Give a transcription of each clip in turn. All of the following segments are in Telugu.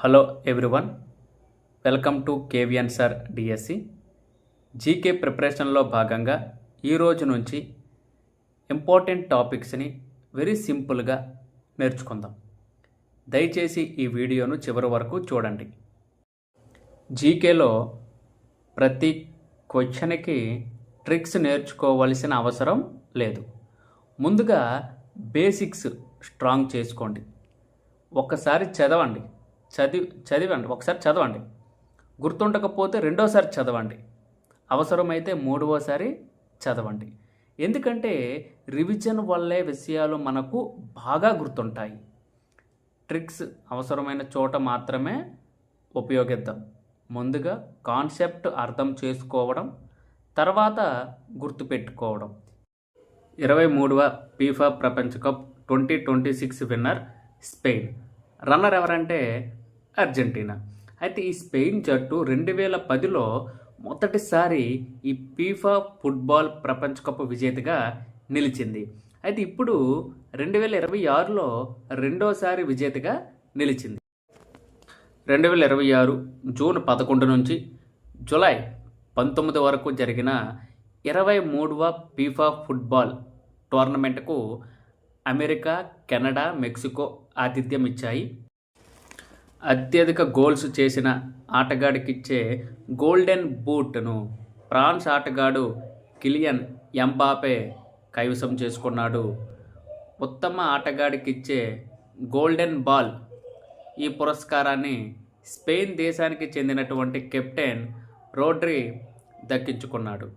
Hello everyone, welcome to KVN sir DSC. GK ప్రిపరేషన్లో భాగంగా ఈరోజు నుంచి ఇంపార్టెంట్ టాపిక్స్ని వెరీ సింపుల్గా నేర్చుకుందాం. దయచేసి ఈ వీడియోను చివరి వరకు చూడండి. జీకేలో ప్రతి క్వశ్చన్కి ట్రిక్స్ నేర్చుకోవాల్సిన అవసరం లేదు. ముందుగా బేసిక్స్ స్ట్రాంగ్ చేసుకోండి. ఒకసారి చదవండి. గుర్తుండకపోతే రెండోసారి చదవండి. అవసరమైతే మూడవసారి చదవండి. ఎందుకంటే రివిజన్ వల్లే విషయాలు మనకు బాగా గుర్తుంటాయి. ట్రిక్స్ అవసరమైన చోట మాత్రమే ఉపయోగిద్దాం. ముందుగా కాన్సెప్ట్ అర్థం చేసుకోవడం, తర్వాత గుర్తుపెట్టుకోవడం. 23వ ఫీఫా ప్రపంచ కప్ 2026 విన్నర్ స్పెయిన్. రన్నర్ ఎవరంటే అర్జెంటీనా. అయితే ఈ స్పెయిన్ జట్టు 2010లో మొదటిసారి ఈ ఫీఫా ఫుట్బాల్ ప్రపంచ కప్ విజేతగా నిలిచింది. అయితే ఇప్పుడు 2026లో రెండోసారి విజేతగా నిలిచింది. 2026 జూన్ 11 నుంచి జూలై 19 వరకు జరిగిన 23వ ఫీఫా ఫుట్బాల్ టోర్నమెంట్కు అమెరికా, కెనడా, మెక్సికో ఆతిథ్యం ఇచ్చాయి. అత్యధిక గోల్స్ చేసిన ఆటగాడికిచ్చే గోల్డెన్ బూట్ను ఫ్రాన్స్ ఆటగాడు కిలియన్ ఎంబాపే కైవసం చేసుకున్నాడు. ఉత్తమ ఆటగాడికిచ్చే గోల్డెన్ బాల్ ఈ పురస్కారాన్ని స్పెయిన్ దేశానికి చెందినటువంటి కెప్టెన్ రోడ్రి దక్కించుకున్నాడు.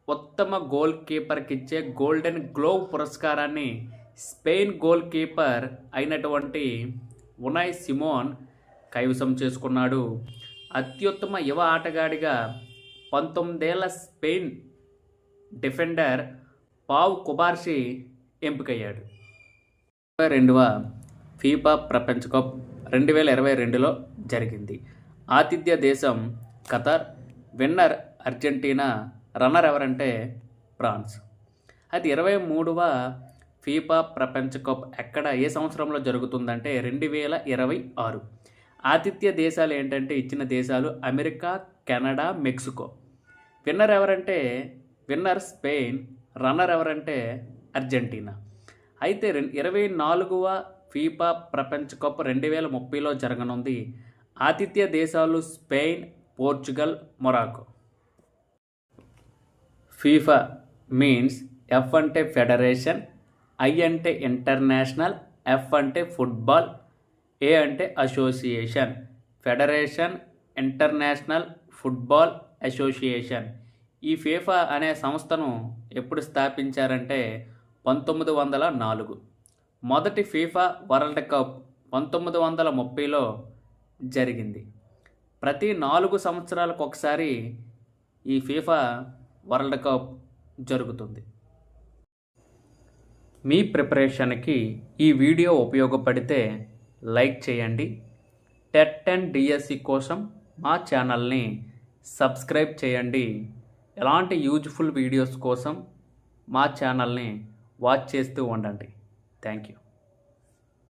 ఉత్తమ గోల్ కీపర్కి ఇచ్చే గోల్డెన్ గ్లోవ్ పురస్కారాన్ని స్పెయిన్ గోల్ కీపర్ అయినటువంటి ఉనాయ్ సిమోన్ కైవసం చేసుకున్నాడు. అత్యుత్తమ యువ ఆటగాడిగా 19 ఏళ్ల స్పెయిన్ డిఫెండర్ పావ్ కుబార్షి ఎంపికయ్యాడు. 22వ ఫీఫా ప్రపంచ కప్ 2022లో జరిగింది. ఆతిథ్య దేశం ఖతార్, విన్నర్ అర్జెంటీనా, రన్నర్ ఎవరంటే ఫ్రాన్స్. అయితే 23వ ఫీఫా ప్రపంచ కప్ ఏ సంవత్సరంలో జరుగుతుందంటే 2026. ఆతిథ్య దేశాలు ఏంటంటే ఇచ్చిన దేశాలు America, Canada, Mexico. Winner Spain, runner ఎవరంటే అర్జెంటీనా. అయితే 24వ ఫీఫా ప్రపంచ కప్ 2030లో జరగనుంది. ఆతిథ్య దేశాలు Spain, Portugal, Morocco. FIFA means F అంటే ఫెడరేషన్, ఐ అంటే ఇంటర్నేషనల్, ఎఫ్ అంటే ఫుట్బాల్, ఏ అంటే association. Federation, international football association. ఈ ఫీఫా అనే సంస్థను ఎప్పుడు స్థాపించారంటే 1904. మొదటి ఫీఫా వరల్డ్ కప్ 1930లో జరిగింది. ప్రతి 4 సంవత్సరాలకు ఒకసారి ఈ ఫీఫా వరల్డ్ కప్ జరుగుతుంది. మీ ప్రిపరేషన్కి ఈ వీడియో ఉపయోగపడితే లైక్ చేయండి. టెట్ అండ్ డిఎస్సి కోసం మా ఛానల్ని సబ్స్క్రైబ్ చేయండి. ఎలాంటి యూజ్ఫుల్ వీడియోస్ కోసం మా ఛానల్ని వాచ్ చేస్తూ ఉండండి. Thank you.